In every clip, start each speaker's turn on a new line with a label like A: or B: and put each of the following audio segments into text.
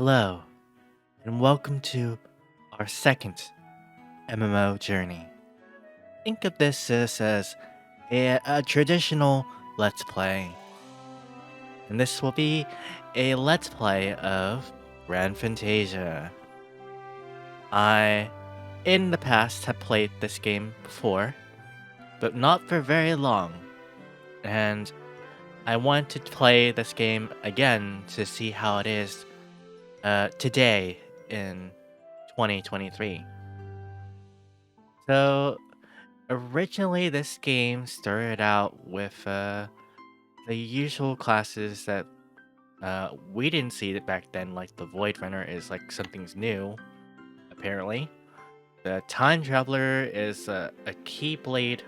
A: Hello, and welcome to our second MMO journey. Think of this as a traditional Let's Play, and this will be a Let's Play of Fantasia. I, in the past, have played this game before, but not for very long, and I want to play this game again to see how it is today in 2023. So, originally, this game started out with the usual classes that we didn't see it back then, like the Void Runner is like something's new, apparently. The Time Traveler is a Keyblade,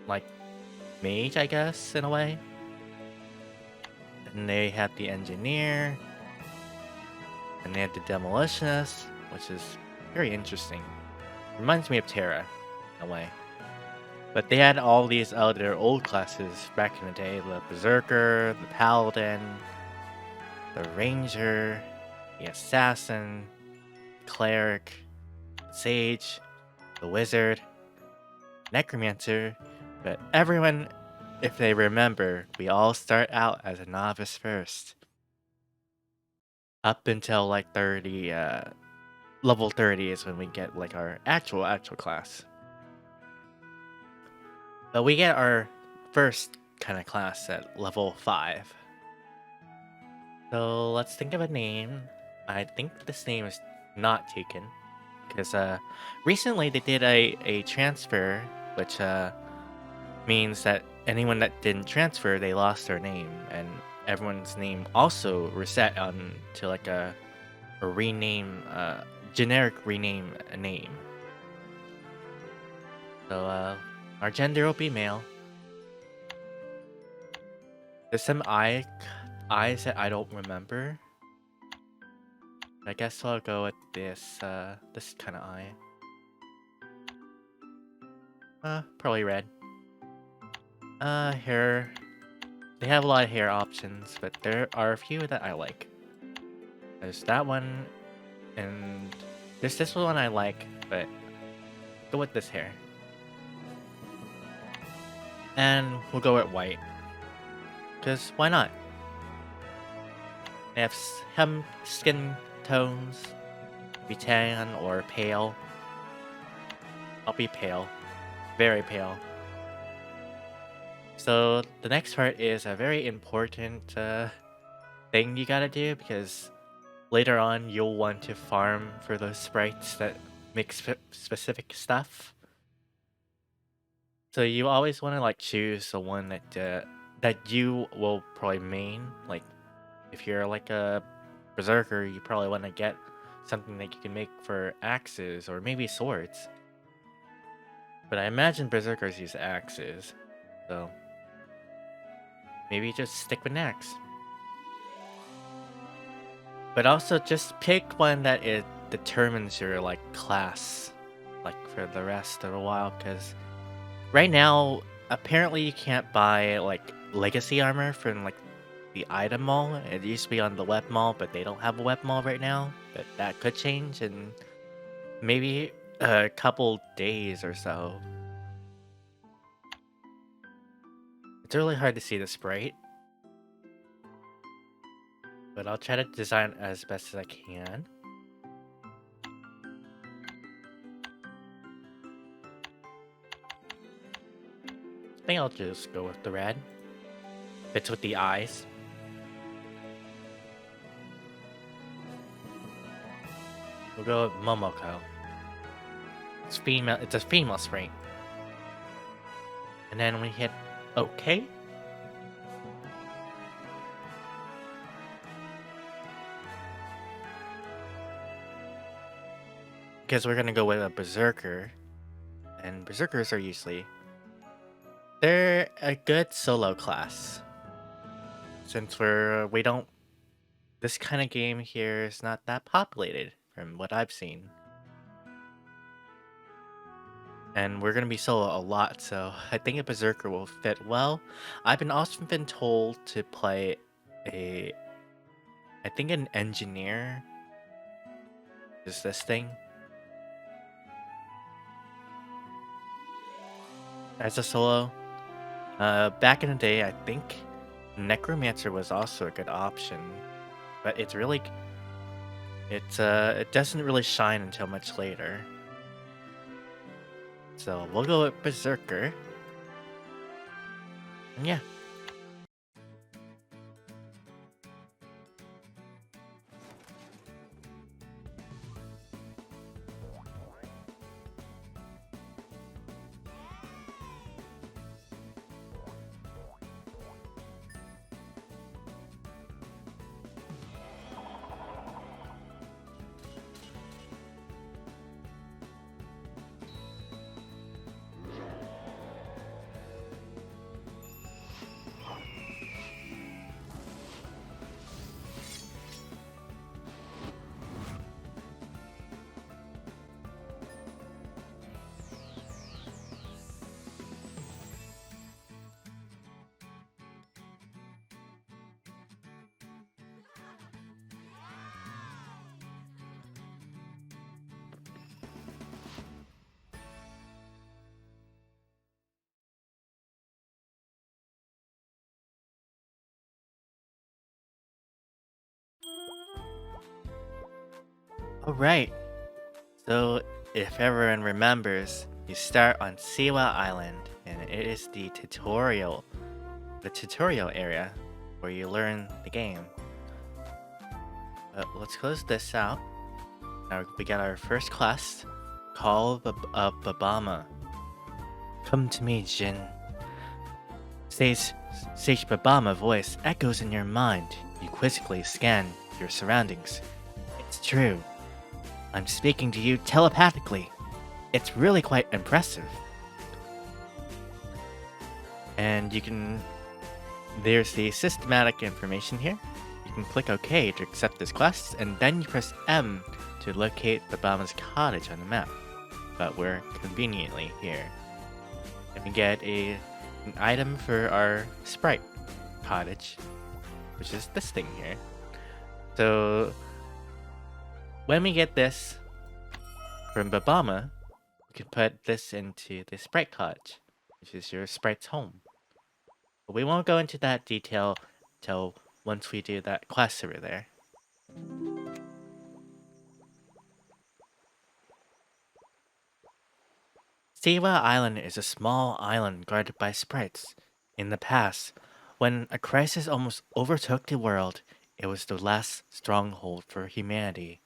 A: like mage, I guess, in a way. And they had the Engineer, and they had the Demolitionist, which is very interesting. Reminds me of Terra, in a way. But they had all these other old classes back in the day, the Berserker, the Paladin, the Ranger, the Assassin, Cleric, Sage, the Wizard, Necromancer, but everyone, if they remember, we all start out as a novice first. Up until like 30, level 30 is when we get like our actual class. But we get our first kind of class at level 5. So let's think of a name. I think this name is not taken because recently they did a transfer, which means that anyone that didn't transfer, they lost their name, and everyone's name also reset on to like a rename, generic rename name. So our gender will be male. There's some eyes that I don't remember. I guess I'll go with this this kind of eye. Probably red. Hair. They have a lot of hair options, but there are a few that I like. There's that one, and there's this one I like, but go with this hair. And we'll go with white. Because why not? They have some skin tones. Be tan or pale. I'll be pale. Very pale. So the next part is a very important thing you gotta do, because later on you'll want to farm for those sprites that make specific stuff. So you always want to like choose the one that you will probably main. Like if you're like a berserker, you probably want to get something that you can make for axes or maybe swords. But I imagine berserkers use axes, so maybe just stick with an axe. But also just pick one that it determines your like class, like for the rest of a while, because right now apparently you can't buy like legacy armor from like the item mall. It used to be on the web mall, but they don't have a web mall right now. But that could change in maybe a couple days or so. It's really hard to see the sprite, but I'll try to design as best as I can. I think I'll just go with the red. Fits with the eyes. We'll go with Momoko. It's female. It's a female sprite. And then we hit OK. Because we're gonna go with a berserker, and berserkers are usually they're a good solo class. Since we don't, this kind of game here is not that populated from what I've seen. And we're gonna be solo a lot, so I think a berserker will fit well. I've been told to play I think an engineer is this thing. As a solo, back in the day, I think Necromancer was also a good option, but it doesn't really shine until much later. So we'll go with Berserker. And yeah. Alright, so if everyone remembers, you start on Siwa Island, and it is the tutorial area where you learn the game. But let's close this out. Now we got our first quest, Call of Babama. Come to me, Jin. Sage Babama voice echoes in your mind. You quizzically scan your surroundings. It's true. I'm speaking to you telepathically. It's really quite impressive. And there's the systematic information here. You can click OK to accept this quest, and then you press M to locate Babama's cottage on the map. But we're conveniently here. And we get an item for our sprite cottage, which is this thing here. So when we get this from Babama, you can put this into the sprite cottage, which is your sprite's home. But we won't go into that detail till once we do that quest over there. Siwa Island is a small island guarded by sprites. In the past, when a crisis almost overtook the world, it was the last stronghold for humanity.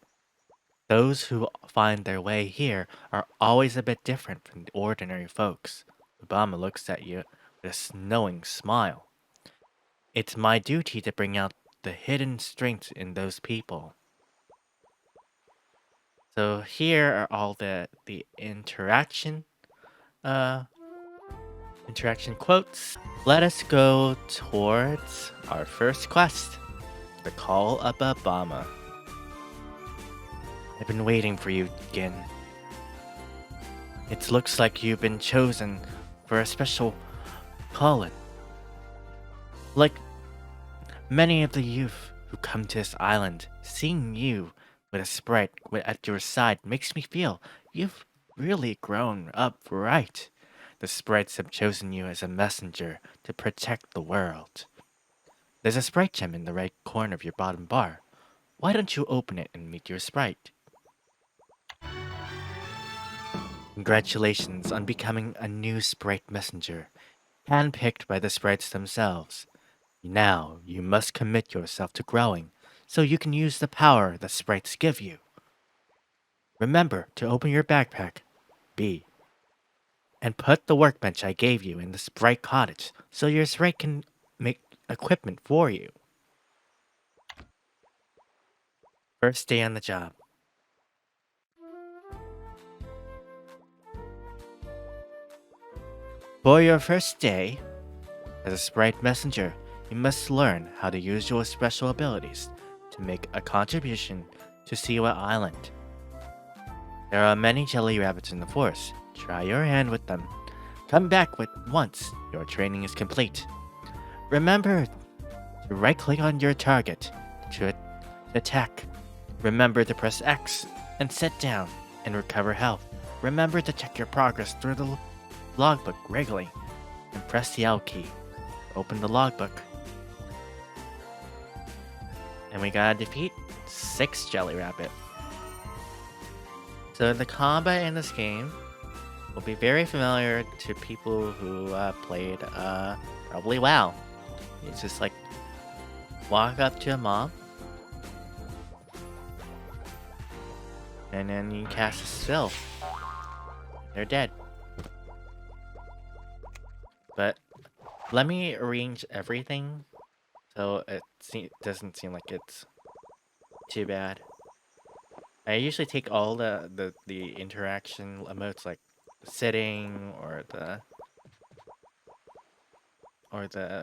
A: Those who find their way here are always a bit different from the ordinary folks. Obama looks at you with a knowing smile. It's my duty to bring out the hidden strengths in those people. So here are all the interaction quotes. Let us go towards our first quest, the Call of Obama. I've been waiting for you, Gin. It looks like you've been chosen for a special calling. Like many of the youth who come to this island, seeing you with a sprite at your side makes me feel you've really grown up right. The sprites have chosen you as a messenger to protect the world. There's a sprite gem in the right corner of your bottom bar. Why don't you open it and meet your sprite? Congratulations on becoming a new sprite messenger, handpicked by the sprites themselves. Now you must commit yourself to growing, so you can use the power the sprites give you. Remember to open your backpack, B, and put the workbench I gave you in the sprite cottage, so your sprite can make equipment for you. First day on the job. For your first day, as a sprite messenger, you must learn how to use your special abilities to make a contribution to Siwa Island. There are many jelly rabbits in the forest. Try your hand with them. Come back once your training is complete. Remember to right-click on your target to attack. Remember to press X and sit down and recover health. Remember to check your progress through the logbook regularly and press the L key to open the logbook. And we gotta defeat 6 Jelly Rabbit. So the combat in this game will be very familiar to people who played probably WoW. It's just like walk up to a mob and then you cast a spell. They're dead. But let me arrange everything so it doesn't seem like it's too bad. I usually take all the interaction emotes like the sitting or the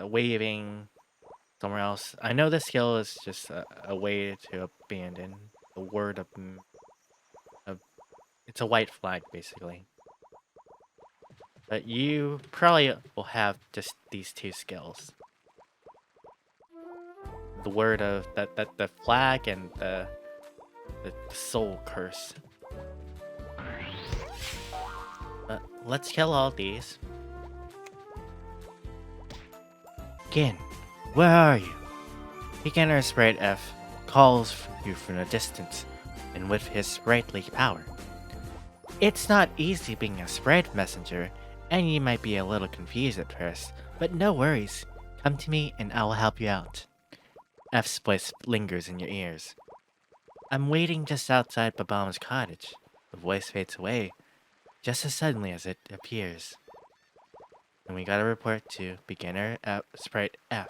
A: waving somewhere else. I know the skill is just a way to abandon the word of it's a white flag basically. But you probably will have just these 2 skills. The word of the flag and the soul curse. But let's kill all these. Gin, where are you? Beginner Sprite F calls you from a distance, and with his sprightly power. It's not easy being a sprite messenger, and you might be a little confused at first, but no worries. Come to me and I will help you out. F's voice lingers in your ears. I'm waiting just outside Babama's cottage. The voice fades away, just as suddenly as it appears. And we gotta report to Beginner Sprite F.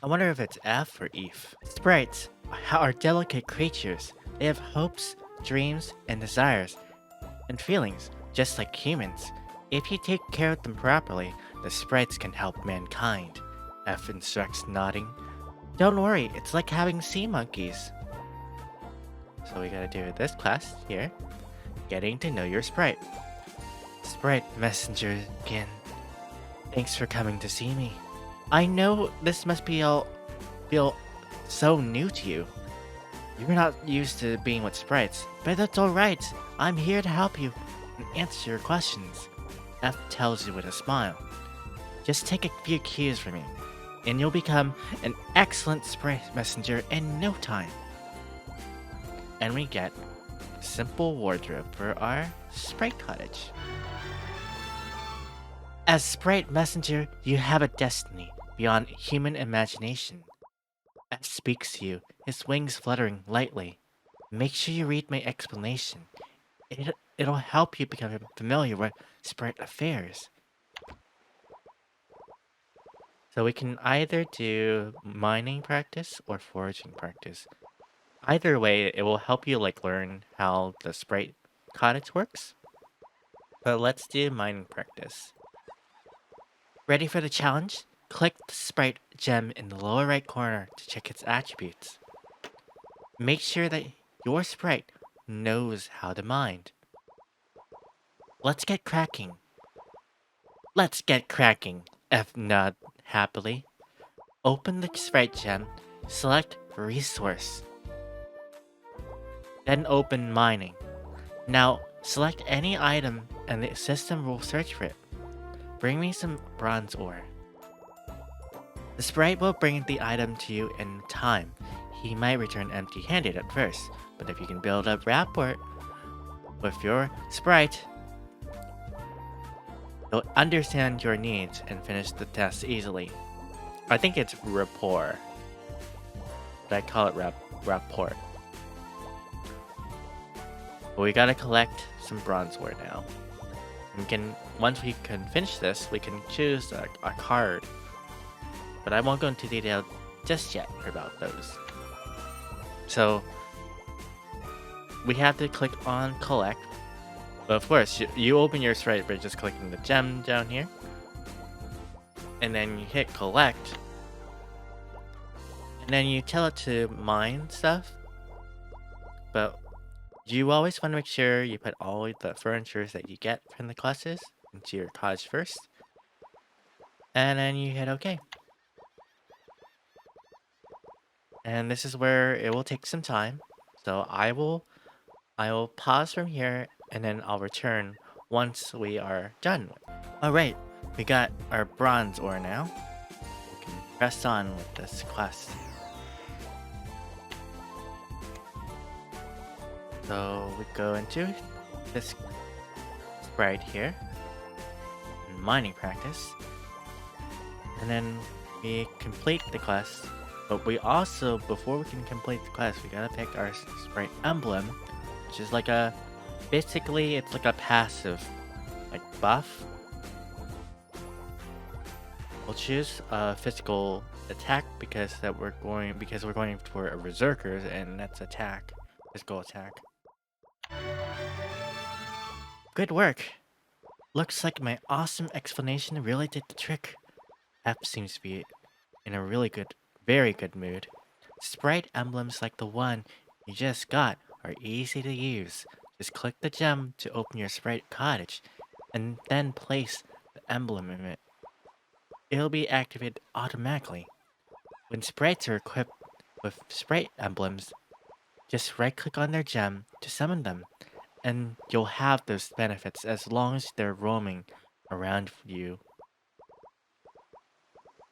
A: I wonder if it's F or Eve. Sprites are delicate creatures. They have hopes, dreams, and desires, and feelings, just like humans. If you take care of them properly, the sprites can help mankind. F instructs, nodding. Don't worry, it's like having sea monkeys. So we gotta do this class here. Getting to know your sprite. Sprite messenger again. Thanks for coming to see me. I know this must feel so new to you. You're not used to being with sprites, but that's alright. I'm here to help you and answer your questions. F tells you with a smile. Just take a few cues from me, and you'll become an excellent sprite messenger in no time. And we get a simple wardrobe for our sprite cottage. As sprite messenger, you have a destiny beyond human imagination. F speaks to you, his wings fluttering lightly. Make sure you read my explanation. It'll help you become familiar with sprite affairs. So we can either do mining practice or foraging practice. Either way, it will help you learn how the sprite cottage works. But let's do mining practice. Ready for the challenge? Click the sprite gem in the lower right corner to check its attributes. Make sure that your sprite knows how to mine. Let's get cracking. Let's get cracking, F nod happily. Open the sprite gem, select resource. Then open mining. Now select any item and the system will search for it. Bring me some bronze ore. The sprite will bring the item to you in time. He might return empty-handed at first, but if you can build up rapport with your sprite, he'll understand your needs and finish the test easily. I think it's rapport, but I call it rapport. But we gotta collect some bronze ore now. Once we can finish this, we can choose a card. But I won't go into detail just yet about those. So we have to click on collect. But of course, you open your sprite by just clicking the gem down here. And then you hit collect. And then you tell it to mine stuff. But you always want to make sure you put all the furnitures that you get from the classes into your cottage first. And then you hit OK. And this is where it will take some time. So I will pause from here and then I'll return once we are done. Alright, we got our bronze ore now. We can press on with this quest. So we go into this sprite here, mining practice, and then we complete the quest. But we also, before we can complete the quest, we gotta pick our sprite emblem, which is like a, basically it's like a passive, like buff. We'll choose a physical attack because we're going for a berserkers, and that's attack, physical attack. Good work. Looks like my awesome explanation really did the trick. F seems to be in a very good mood. Sprite emblems like the one you just got are easy to use. Just click the gem to open your sprite cottage, and then place the emblem in it. It'll be activated automatically. When sprites are equipped with sprite emblems, just right-click on their gem to summon them, and you'll have those benefits as long as they're roaming around you.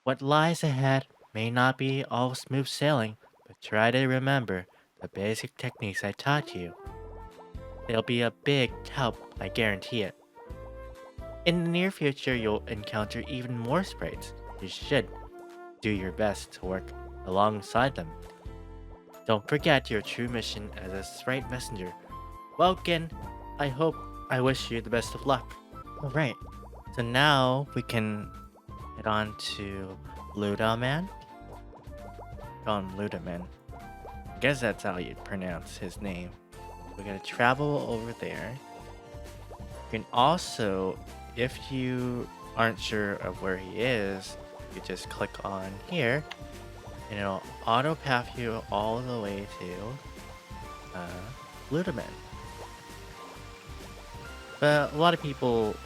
A: What lies ahead may not be all smooth sailing, but try to remember the basic techniques I taught you. They'll be a big help, I guarantee it. In the near future, you'll encounter even more sprites. You should do your best to work alongside them. Don't forget your true mission as a sprite messenger. Well, Gin, I wish you the best of luck. Alright, so now we can head on to Ludaman. Call him Ludaman. I guess that's how you pronounce his name. We gotta travel over there. You can also, if you aren't sure of where he is, you just click on here, and it'll auto path you all the way to Ludaman. But a lot of people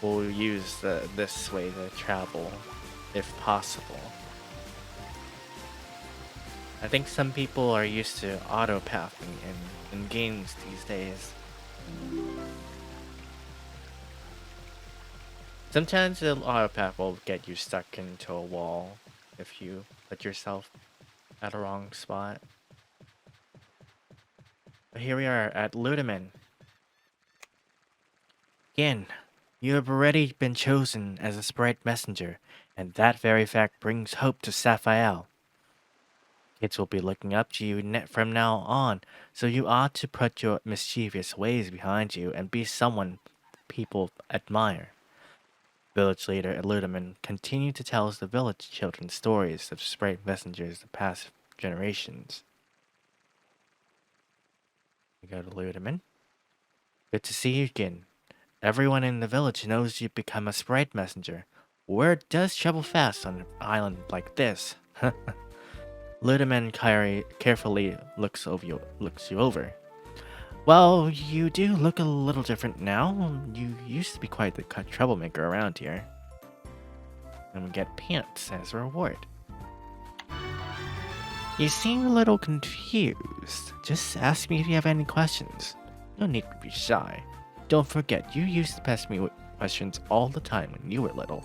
A: will use this way to travel, if possible. I think some people are used to auto-pathing in games these days. Sometimes the auto-path will get you stuck into a wall if you put yourself at a wrong spot. But here we are at Ludaman. Again, you have already been chosen as a sprite messenger, and that very fact brings hope to Sapphire. Kids will be looking up to you from now on, so you ought to put your mischievous ways behind you and be someone people admire. Village leader Ludaman continued to tell us the village children stories of sprite messengers of past generations. We go to Ludaman. Good to see you again. Everyone in the village knows you've become a sprite messenger. Word does travel fast on an island like this. Ludaman carefully looks you over. Well, you do look a little different now. You used to be quite the troublemaker around here. And we get pants as a reward. You seem a little confused. Just ask me if you have any questions. No need to be shy. Don't forget, you used to ask me questions all the time when you were little.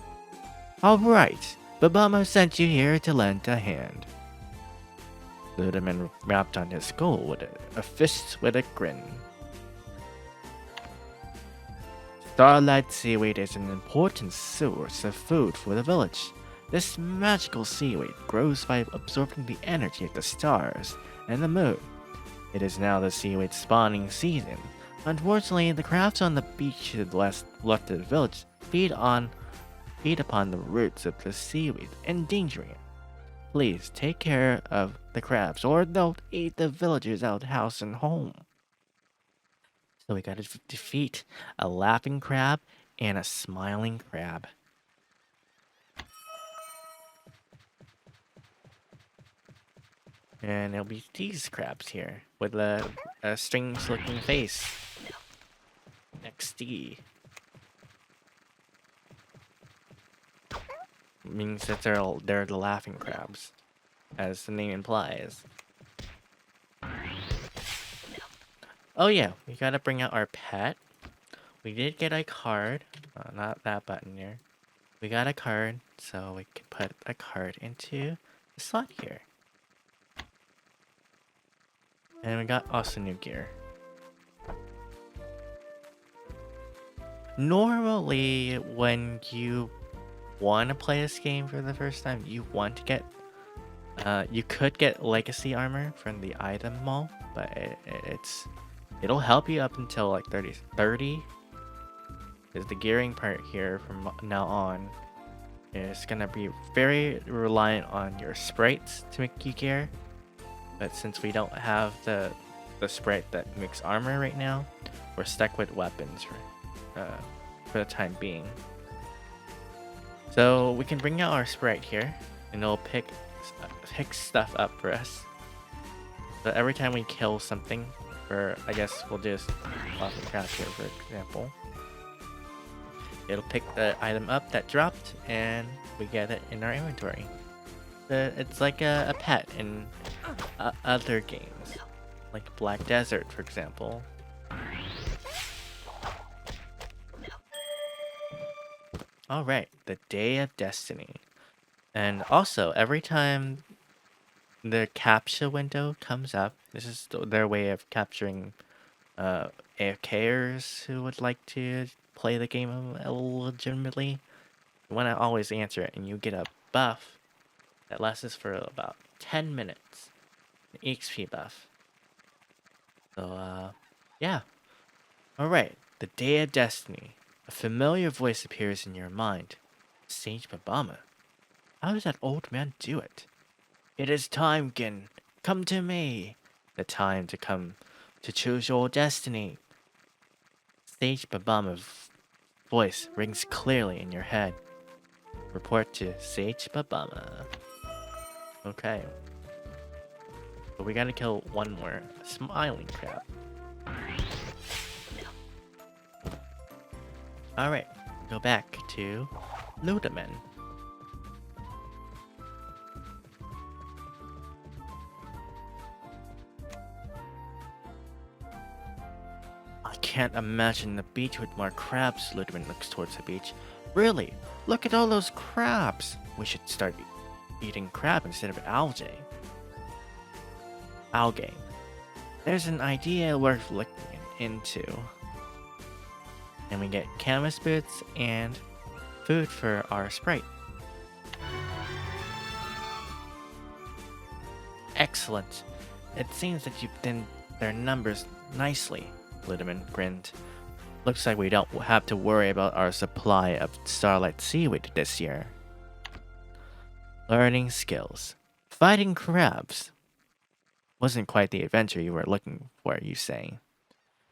A: Alright, Babama sent you here to lend a hand. Ludaman rapped on his skull with a fist with a grin. Starlight seaweed is an important source of food for the village. This magical seaweed grows by absorbing the energy of the stars and the moon. It is now the seaweed spawning season. Unfortunately, the crabs on the beach to the left of the village feed upon the roots of the seaweed, endangering it. Please take care of the crabs, or they'll eat the villagers out house and home. So we gotta defeat a laughing crab and a smiling crab. And it'll be these crabs here with a strange-looking face. XD. Means that they're the laughing crabs, as the name implies. Oh yeah, we gotta bring out our pet. We did get a card. Not that button here. We got a card, so we can put a card into the slot here. And we got also new gear. Normally, when you want to play this game for the first time, you want to get you could get legacy armor from the item mall, but it'll help you up until like 30 is the gearing part here from now on. Is gonna be very reliant on your sprites to make you gear, but since we don't have the sprite that makes armor right now, we're stuck with weapons for the time being. So we can bring out our sprite here, and it'll pick stuff up for us. So every time we kill something, or I guess we'll just awesome craft here, for example, it'll pick the item up that dropped, and we get it in our inventory. It's like a pet in other games, like Black Desert, for example. Alright, the Day of Destiny. And also, every time the captcha window comes up, this is their way of capturing AFKers who would like to play the game legitimately. You want to always answer it, and you get a buff that lasts for about 10 minutes. An XP buff. So, yeah. Alright, the Day of Destiny. A familiar voice appears in your mind. Sage Babama. How does that old man do it? It is time, Gin. Come to me. The time to come to choose your destiny. Sage Babama's voice rings clearly in your head. Report to Sage Babama. Okay. But we gotta kill one more smiling crab. Alright, go back to Ludeman. I can't imagine the beach with more crabs. Ludeman looks towards the beach. Really? Look at all those crabs! We should start eating crab instead of algae. Algae. There's an idea worth looking into. And we get canvas boots and food for our sprite. Excellent. It seems that you've thinned their numbers nicely, Ludeman grinned. Looks like we don't have to worry about our supply of starlight seaweed this year. Learning skills. Fighting crabs. Wasn't quite the adventure you were looking for, you say.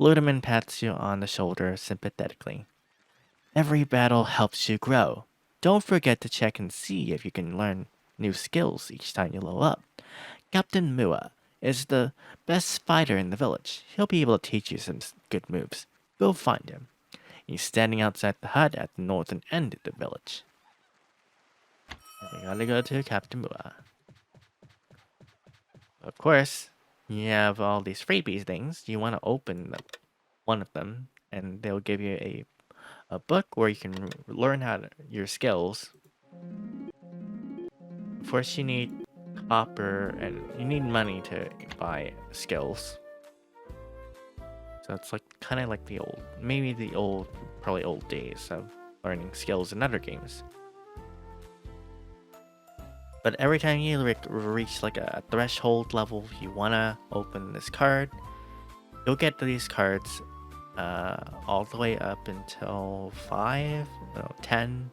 A: Ludeman pats you on the shoulder sympathetically. Every battle helps you grow. Don't forget to check and see if you can learn new skills each time you level up. Captain Mua is the best fighter in the village. He'll be able to teach you some good moves. Go find him. He's standing outside the hut at the northern end of the village. We gotta go to Captain Mua. Of course, you have all these freebies things. You want to open one of them, and they'll give you a book where you can learn your skills. First, you need copper, and you need money to buy skills. So it's like kind of like probably old days of learning skills in other games. But every time you reach like a threshold level, you wanna open this card, you'll get these cards all the way up until 10.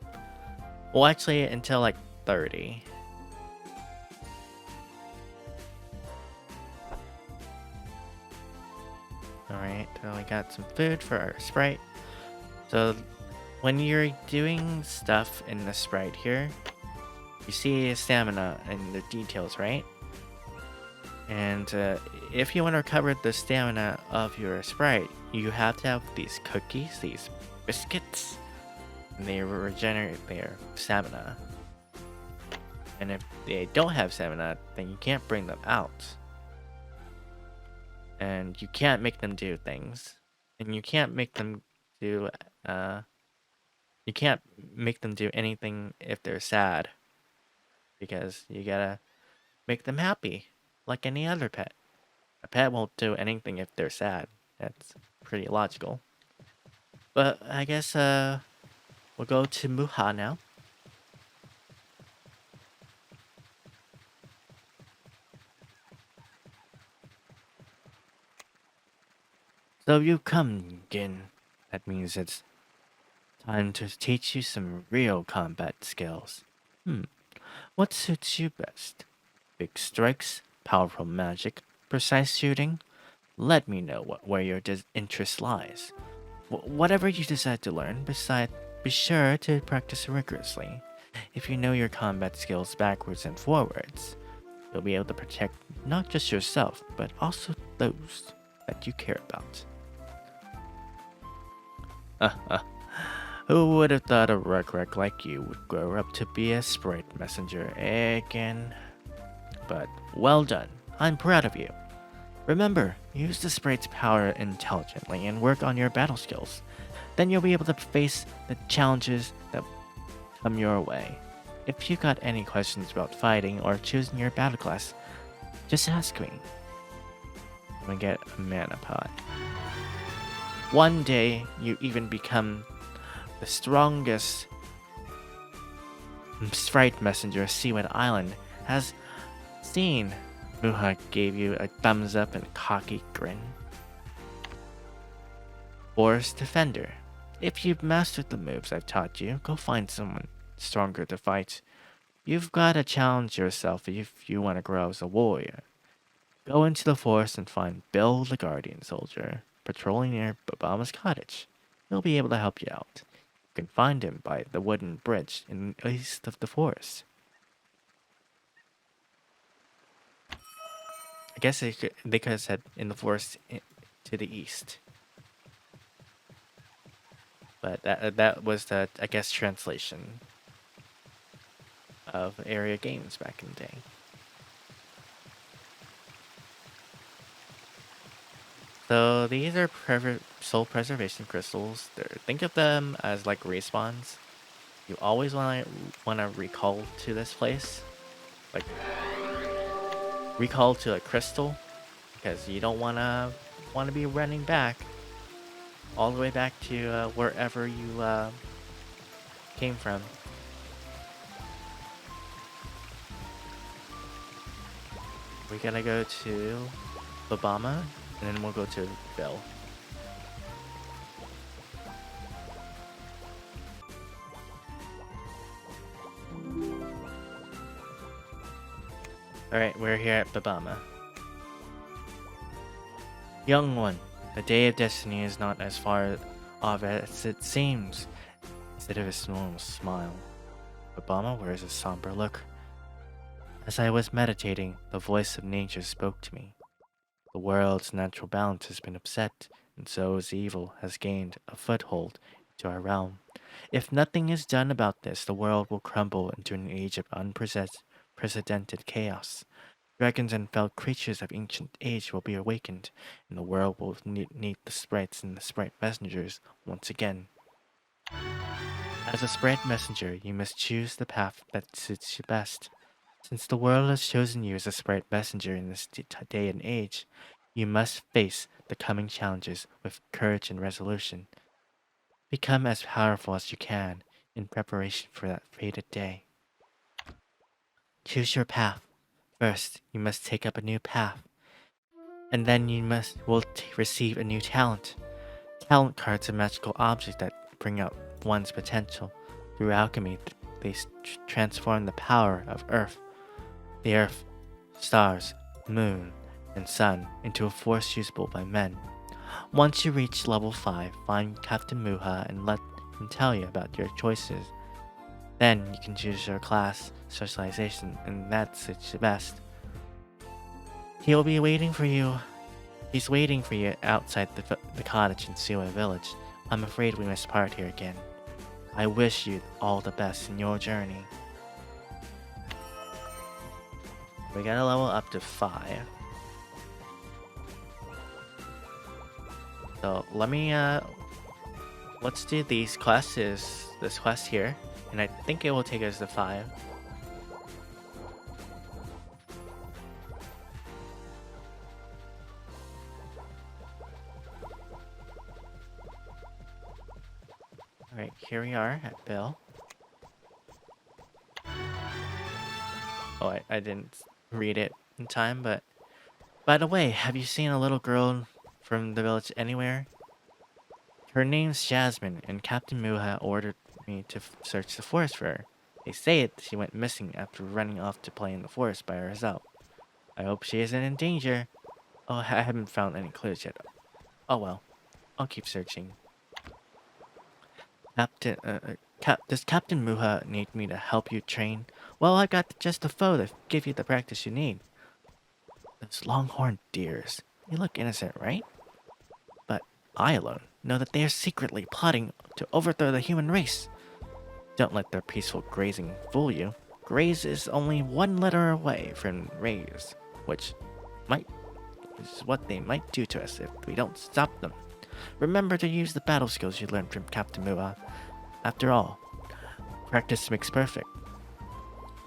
A: Well, actually, until like 30. Alright, so we got some food for our sprite. So when you're doing stuff in the sprite here, you see stamina in the details, right? And if you want to recover the stamina of your sprite, you have to have these cookies, these biscuits, and they regenerate their stamina. And if they don't have stamina, then you can't bring them out. and you can't make them do things, and you can't make them do uh you can't make them do anything if they're sad, because you gotta make them happy like any other pet. A pet won't do anything if they're sad. That's pretty logical. But I guess we'll go to Muha now. So you come, Gin. That means it's time to teach you some real combat skills. Hmm. What suits you best? Big strikes, powerful magic, precise shooting? Let me know where your interest lies. Whatever you decide to learn, be sure to practice rigorously. If you know your combat skills backwards and forwards, you'll be able to protect not just yourself, but also those that you care about. Who would have thought a Rug like you would grow up to be a sprite messenger again? But well done. I'm proud of you. Remember, use the sprite's power intelligently and work on your battle skills. Then you'll be able to face the challenges that come your way. If you got any questions about fighting or choosing your battle class, just ask me. I'm gonna get a mana pot. One day, you even become the strongest sprite messenger Seaweed Island has seen. Muha gave you a thumbs up and a cocky grin. Forest Defender. If you've mastered the moves I've taught you, go find someone stronger to fight. You've got to challenge yourself if you want to grow as a warrior. Go into the forest and find Bill the Guardian Soldier, patrolling near Babama's cottage. He'll be able to help you out. You can find him by the wooden bridge in the east of the forest. I guess they could have said in the forest to the east. But that was the, I guess, translation of area games back in the day. So these are soul preservation crystals. Think of them as like respawns. You always want to recall to this place, like recall to a crystal, because you don't want to be running back all the way back to wherever you came from. We're gonna go to Babama, and then we'll go to Bill. Alright, we're here at Babama. Young one, the day of destiny is not as far off as it seems. Instead of his normal smile, Babama wears a somber look. As I was meditating, the voice of nature spoke to me. The world's natural balance has been upset, and so its evil has gained a foothold into our realm. If nothing is done about this, the world will crumble into an age of unprecedented chaos. Dragons and fell creatures of ancient age will be awakened, and the world will need the sprites and the sprite messengers once again. As a sprite messenger, you must choose the path that suits you best. Since the world has chosen you as a sprite messenger in this day and age, you must face the coming challenges with courage and resolution. Become as powerful as you can in preparation for that fated day. Choose your path. First, you must take up a new path, and then you will receive a new talent. Talent cards are magical objects that bring out one's potential. Through alchemy, they transform the power of Earth, the Earth, stars, moon, and sun into a force usable by men. Once you reach level 5, find Captain Muha and let him tell you about your choices. Then you can choose your class, specialization, and that suits you best. He'll be waiting for you. He's waiting for you outside the cottage in Suwa Village. I'm afraid we must part here again. I wish you all the best in your journey. We gotta level up to 5. So let me let's do these quests, this quest here, and I think it will take us to 5. Alright, here we are at Bill. Oh, I didn't read it in time, but by the way, have you seen a little girl from the village anywhere? Her name's Jasmine, and Captain Muha ordered me to search the forest for her. They say that she went missing after running off to play in the forest by herself. I hope she isn't in danger. Oh, I haven't found any clues yet. Oh well, I'll keep searching. Does Captain Muha need me to help you train? Well, I got just the foe to give you the practice you need. Those longhorned deers. They look innocent, right? But I alone know that they are secretly plotting to overthrow the human race. Don't let their peaceful grazing fool you. Graze is only one letter away from raise, which is what they might do to us if we don't stop them. Remember to use the battle skills you learned from Captain Muha. After all, practice makes perfect.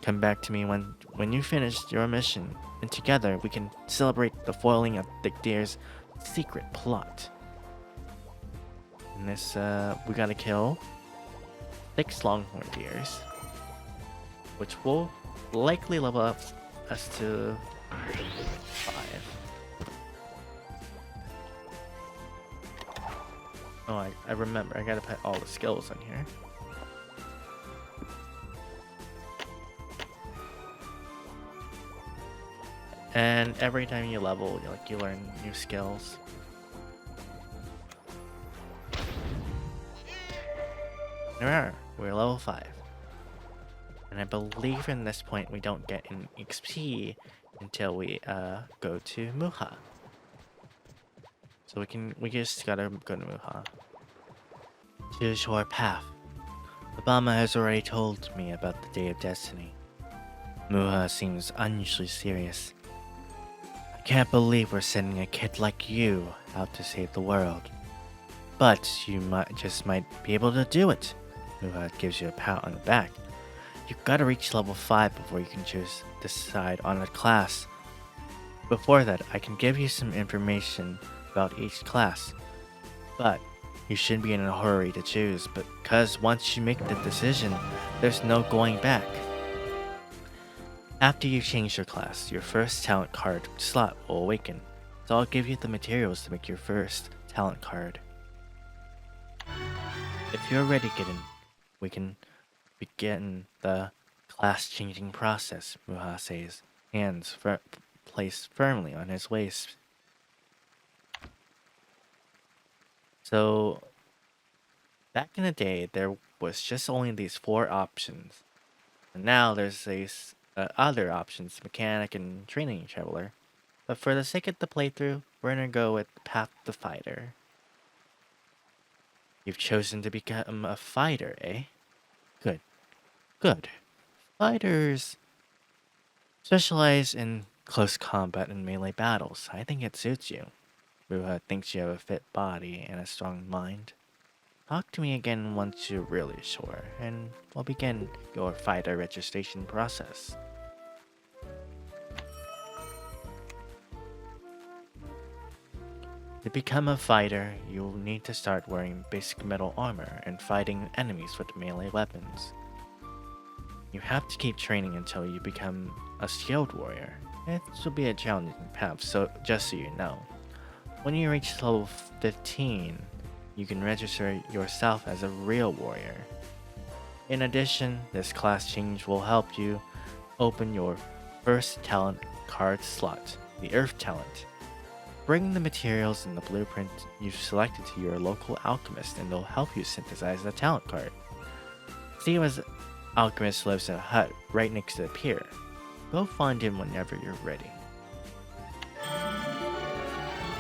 A: Come back to me when you finished your mission, and together we can celebrate the foiling of the deer's secret plot. In this, we gotta kill 6 longhorn deers, which will likely level up us to 5. Oh, I remember. I gotta put all the skills on here. And every time you level, you learn new skills. There are. We're level 5. And I believe in this point we don't get an XP until we go to Muha. So we just gotta go to Muha. Choose your path. Obama has already told me about the Day of Destiny. Muha seems unusually serious. I can't believe we're sending a kid like you out to save the world. But you might be able to do it. Muha gives you a pat on the back. You've got to reach level 5 before you can decide on a class. Before that, I can give you some information about each class. But you shouldn't be in a hurry to choose, because once you make the decision, there's no going back. After you change your class, your first talent card slot will awaken. So I'll give you the materials to make your first talent card. If you're ready, Gideon, we can begin the class-changing process, Muha says, hands placed firmly on his waist. So, back in the day, there was just only these 4 options. And now there's these other options, mechanic and training traveler. But for the sake of the playthrough, we're gonna go with Path to Fighter. You've chosen to become a fighter, eh? Good. Good. Fighters specialize in close combat and melee battles. I think it suits you. Ruha thinks you have a fit body and a strong mind. Talk to me again once you're really sure, and we'll begin your fighter registration process. To become a fighter, you'll need to start wearing basic metal armor and fighting enemies with melee weapons. You have to keep training until you become a skilled warrior. It will be a challenging path, so just so you know. When you reach level 15, you can register yourself as a real warrior. In addition, this class change will help you open your first talent card slot, the Earth Talent. Bring the materials and the blueprint you've selected to your local alchemist and they'll help you synthesize the talent card. Siwa's alchemist lives in a hut right next to the pier. Go find him whenever you're ready.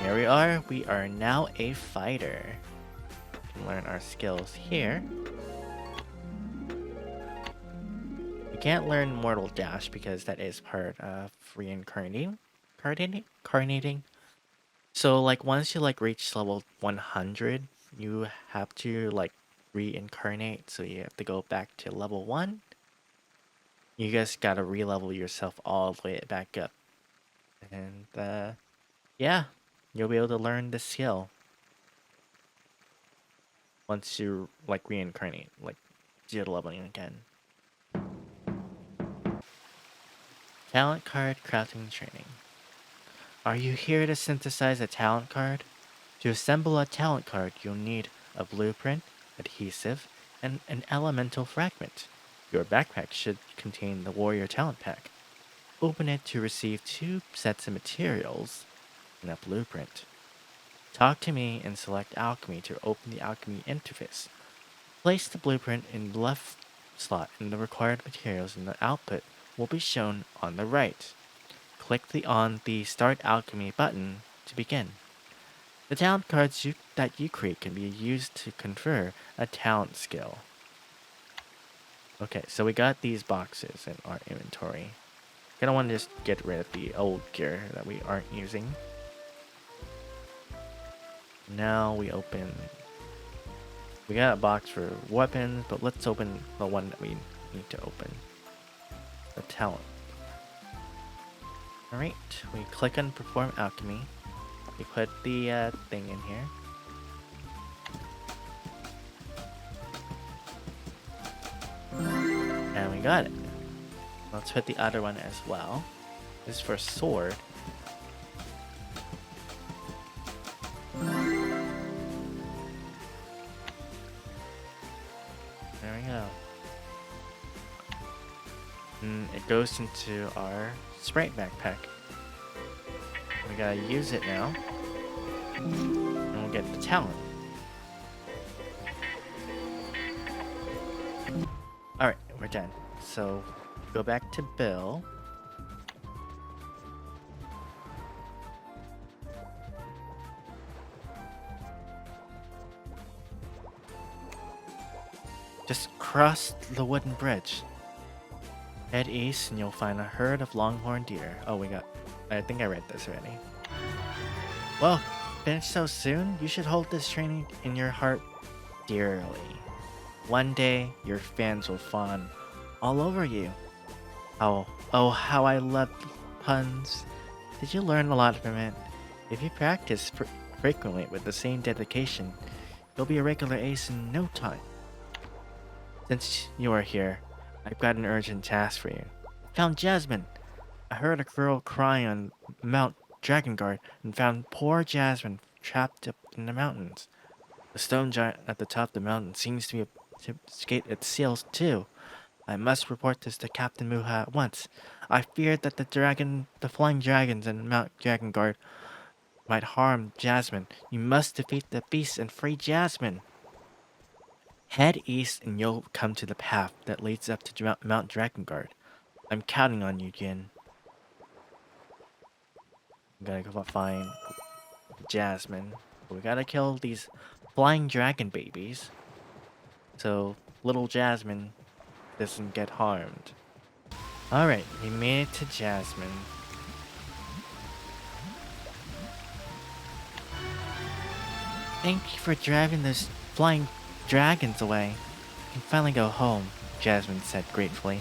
A: Here we are now a fighter. We can learn our skills here. We can't learn Mortal Dash because that is part of reincarnating. So like once you like reach level 100, you have to like reincarnate. So you have to go back to level 1. You just gotta re-level yourself all the way back up. And yeah, you'll be able to learn the skill once you like reincarnate, like zero leveling again. Talent card crafting training. Are you here to synthesize a talent card? To assemble a talent card, you'll need a blueprint, adhesive, and an elemental fragment. Your backpack should contain the warrior talent pack. Open it to receive 2 sets of materials and a blueprint. Talk to me and select alchemy to open the alchemy interface. Place the blueprint in the left slot and the required materials in the output will be shown on the right. Click on the Start Alchemy button to begin. The talent cards that you create can be used to confer a talent skill. Okay, so we got these boxes in our inventory. Gonna want to just get rid of the old gear that we aren't using. Now we open. We got a box for weapons, but let's open the one that we need to open. The talent. Alright, we click on Perform Alchemy. We put the thing in here. And we got it. Let's put the other one as well. This is for sword. There we go. And it goes into our sprite backpack. We gotta use it now. And we'll get the talent. Alright, we're done. So, go back to Bill. Just cross the wooden bridge. Head east and you'll find a herd of longhorn deer. Oh, I think I read this already. Well, finished so soon? You should hold this training in your heart dearly. One day, your fans will fawn all over you. Oh, how I love puns. Did you learn a lot from it? If you practice frequently with the same dedication, you'll be a regular ace in no time. Since you are here, I've got an urgent task for you. Found Jasmine. I heard a girl crying on Mount Drakengard and found poor Jasmine trapped up in the mountains. The stone giant at the top of the mountain seems to escape its seals too. I must report this to Captain Muha at once. I feared that the flying dragons in Mount Drakengard might harm Jasmine. You must defeat the beast and free Jasmine. Head east and you'll come to the path that leads up to Mount Drakengard. I'm counting on you, Jin. I'm gonna go find Jasmine. We gotta kill these flying dragon babies, so little Jasmine doesn't get harmed. Alright, we made it to Jasmine. Thank you for driving those flying dragons away. You can finally go home, Jasmine said gratefully,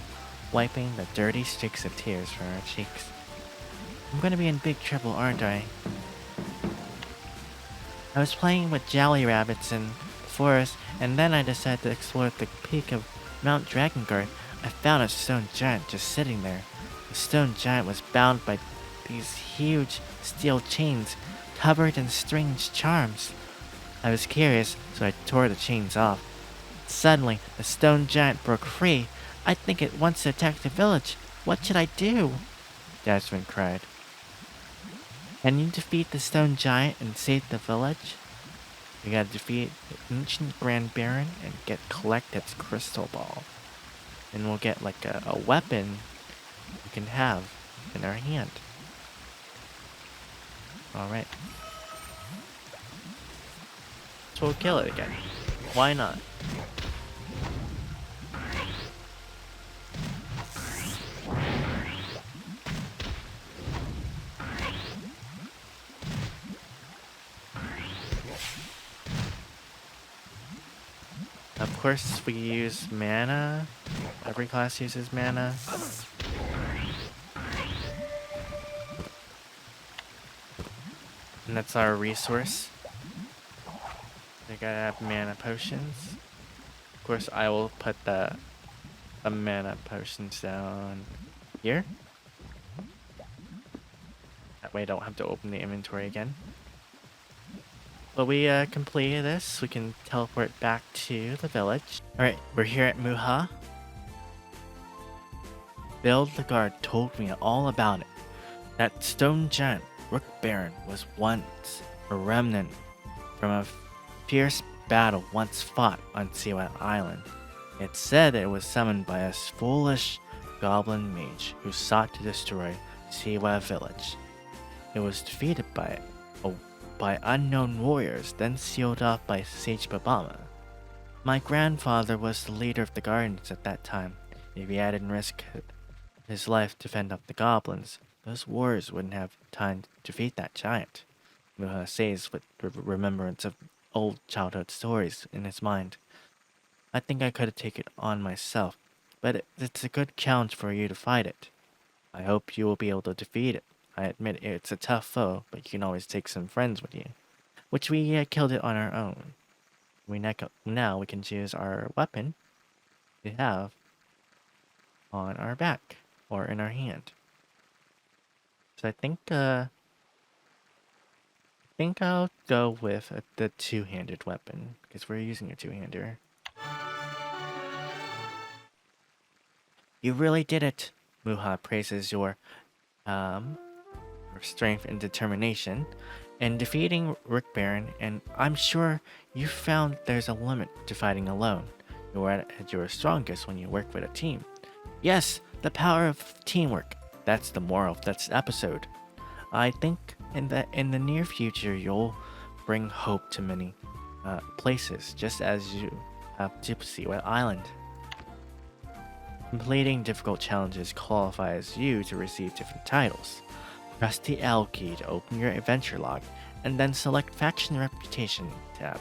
A: wiping the dirty streaks of tears from her cheeks. I'm gonna be in big trouble, aren't I? I was playing with jolly rabbits in the forest, and then I decided to explore the peak of Mount Drakengard. I found a stone giant just sitting there. The stone giant was bound by these huge steel chains covered in strange charms. I was curious, so I tore the chains off. Suddenly, the stone giant broke free. I think it wants to attack the village. What should I do? Jasmine cried. Can you defeat the stone giant and save the village? We gotta defeat the ancient Grand Baron and collect its crystal ball. And we'll get like a weapon we can have in our hand. Alright. So we'll kill it again. Why not? Of course, we use mana. Every class uses mana. And that's our resource. We gotta have mana potions. Of course, I will put the mana potions down here. That way I don't have to open the inventory again. But we completed this. We can teleport back to the village. Alright, we're here at Muha. Bill the guard told me all about it. That stone giant, Rook Baron, was once a remnant from a fierce battle once fought on Siwa Island. It's said it was summoned by a foolish goblin mage who sought to destroy Siwa village. It was defeated by unknown warriors, then sealed off by Sage Babama. My grandfather was the leader of the Guardians at that time. If he hadn't risked his life to fend off the goblins, those warriors wouldn't have time to defeat that giant. Muha says with remembrance of old childhood stories in his mind. I think I could have taken it on myself, but it's a good challenge for you to fight it. I hope you will be able to defeat it. I admit it's a tough foe, but you can always take some friends with you. Which we killed it on our own. Now we can choose our weapon we have on our back or in our hand. So I think I'll go with the two-handed weapon because we're using a two-hander. You really did it. Muha praises your strength and determination in defeating Rick Baron, and I'm sure you found there's a limit to fighting alone. You're at your strongest when you work with a team. Yes, the power of teamwork. That's the moral of this episode. I think in the near future you'll bring hope to many places, just as you have to Siwa Island. Completing difficult challenges qualifies you to receive different titles. Press the L key to open your adventure log, and then select Faction Reputation tab.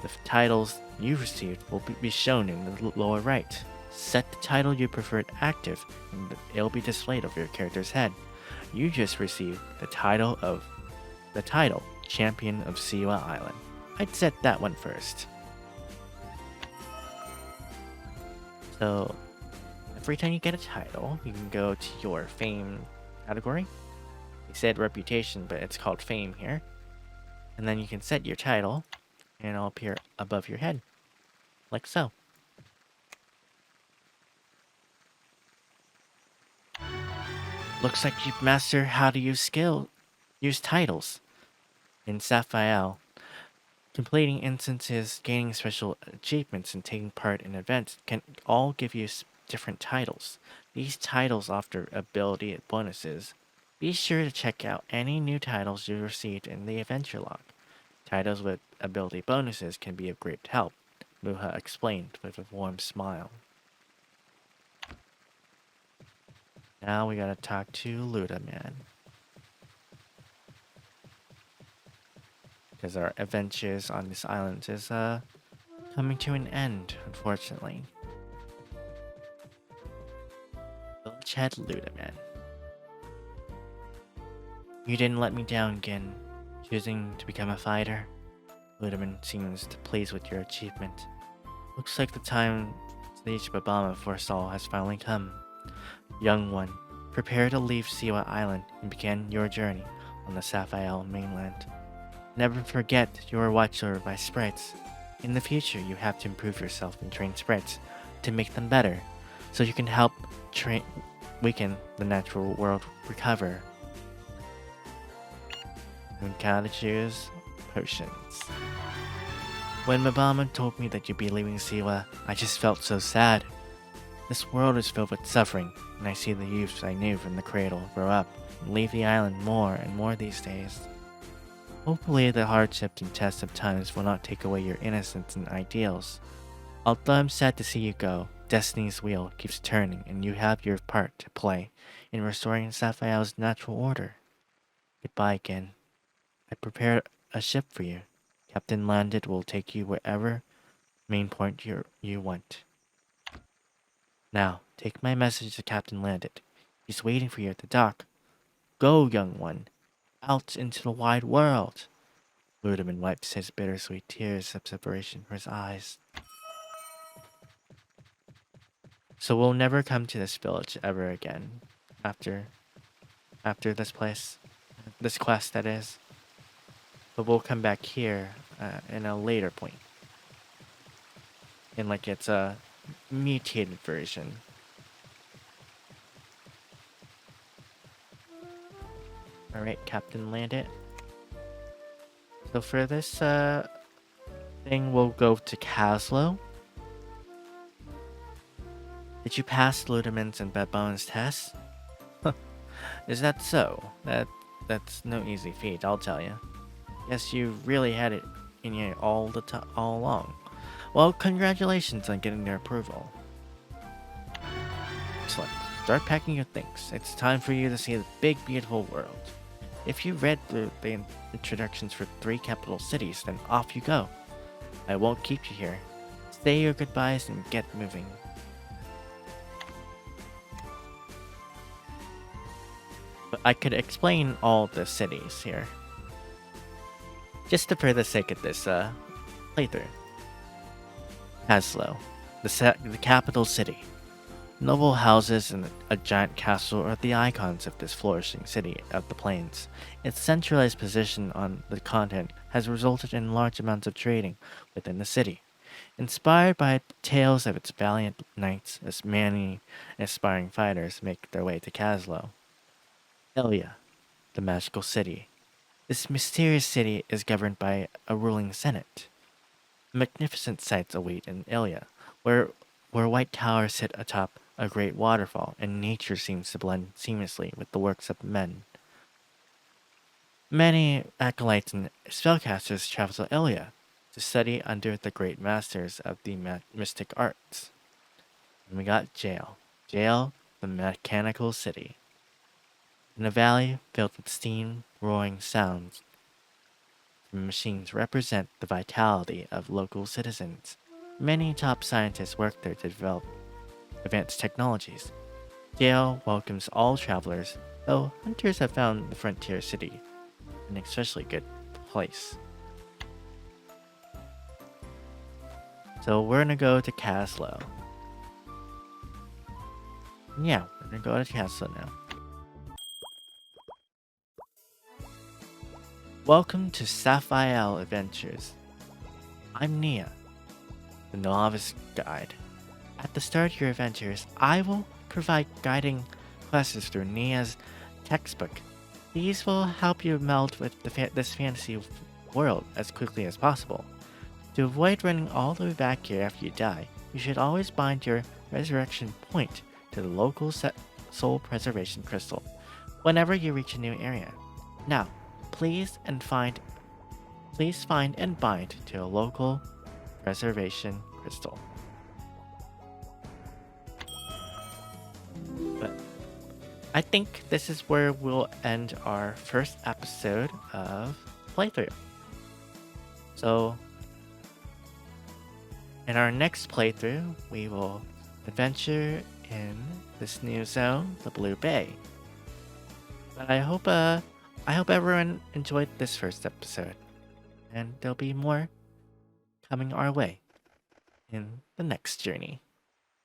A: The titles you received will be shown in the lower right. Set the title you preferred active, and it'll be displayed over your character's head. You just received the title Champion of Siwa Island. I'd set that one first. So, every time you get a title, you can go to your fame category. It said reputation, but it's called fame here. And then you can set your title, and it'll appear above your head, like so. Looks like you've mastered how to use titles. In Sapphire, completing instances, gaining special achievements, and taking part in events can all give you different titles. These titles offer ability bonuses. Be sure to check out any new titles you received in the adventure log. Titles with ability bonuses can be of great help, Muha explained with a warm smile. Now we gotta talk to Luda Man. Because our adventures on this island is coming to an end, unfortunately. Village Head Luda Man. You didn't let me down again, choosing to become a fighter. Ludeman seems pleased with your achievement. Looks like the time Sage Babama foresaw has finally come. Young one, prepare to leave Siwa Island and begin your journey on the Sapphire mainland. Never forget you are watched over by sprites. In the future, you have to improve yourself and train sprites to make them better, so you can help weaken the natural world recover. You gotta choose potions. When Mabama told me that you'd be leaving Siwa, I just felt so sad. This world is filled with suffering, and I see the youths I knew from the cradle grow up and leave the island more and more these days. Hopefully the hardships and tests of times will not take away your innocence and ideals. Although I'm sad to see you go, Destiny's wheel keeps turning and you have your part to play in restoring Sapphire's natural order. Goodbye again. I prepared a ship for you. Captain Landed will take you wherever main point you want. Now, take my message to Captain Landit. He's waiting for you at the dock. Go, young one, out into the wide world. Ludeman wipes his bittersweet tears of separation from his eyes. So we'll never come to this village ever again. After this place, this quest that is. But we'll come back here in a later point. In like it's a mutated version. Alright, Captain Landit. So for this thing, we'll go to Caslo. Did you pass Ludeman's and Bedbone's tests? Is that so? That's no easy feat, I'll tell you. Guess you really had it in you all along. Well, congratulations on getting their approval. Excellent. Start packing your things. It's time for you to see the big, beautiful world. If you read through the introductions for 3 capital cities, then off you go. I won't keep you here. Say your goodbyes and get moving. But I could explain all the cities here. Just for the sake of this playthrough. Haslo, the capital city. Noble houses and a giant castle are the icons of this flourishing city of the plains. Its centralized position on the continent has resulted in large amounts of trading within the city. Inspired by tales of its valiant knights as many aspiring fighters make their way to Caslo. Elia, the magical city. This mysterious city is governed by a ruling senate. Magnificent sights await in Elia, where white towers sit atop a great waterfall, and nature seems to blend seamlessly with the works of men. Many acolytes and spellcasters travel to Elia to study under the great masters of the mystic arts. And we got Jail, the mechanical city. In a valley filled with steam, roaring sounds, the machines represent the vitality of local citizens. Many top scientists work there to develop advanced technologies. Jail welcomes all travelers, though hunters have found the frontier city an especially good place. So we're gonna go to Caslo. Yeah, we're gonna go to Caslo now. Welcome to Sapphire Adventures. I'm Nia, the novice guide. At the start of your adventures, I will provide guiding quests through Nia's textbook. These will help you meld with this fantasy world as quickly as possible. To avoid running all the way back here after you die, you should always bind your resurrection point to the local soul preservation crystal whenever you reach a new area. Now, please find and bind to a local preservation crystal. But I think this is where we'll end our first episode of playthrough. So in our next playthrough, we will adventure in this new zone, the Blue Bay. But I hope everyone enjoyed this first episode, and there'll be more coming our way in the next journey.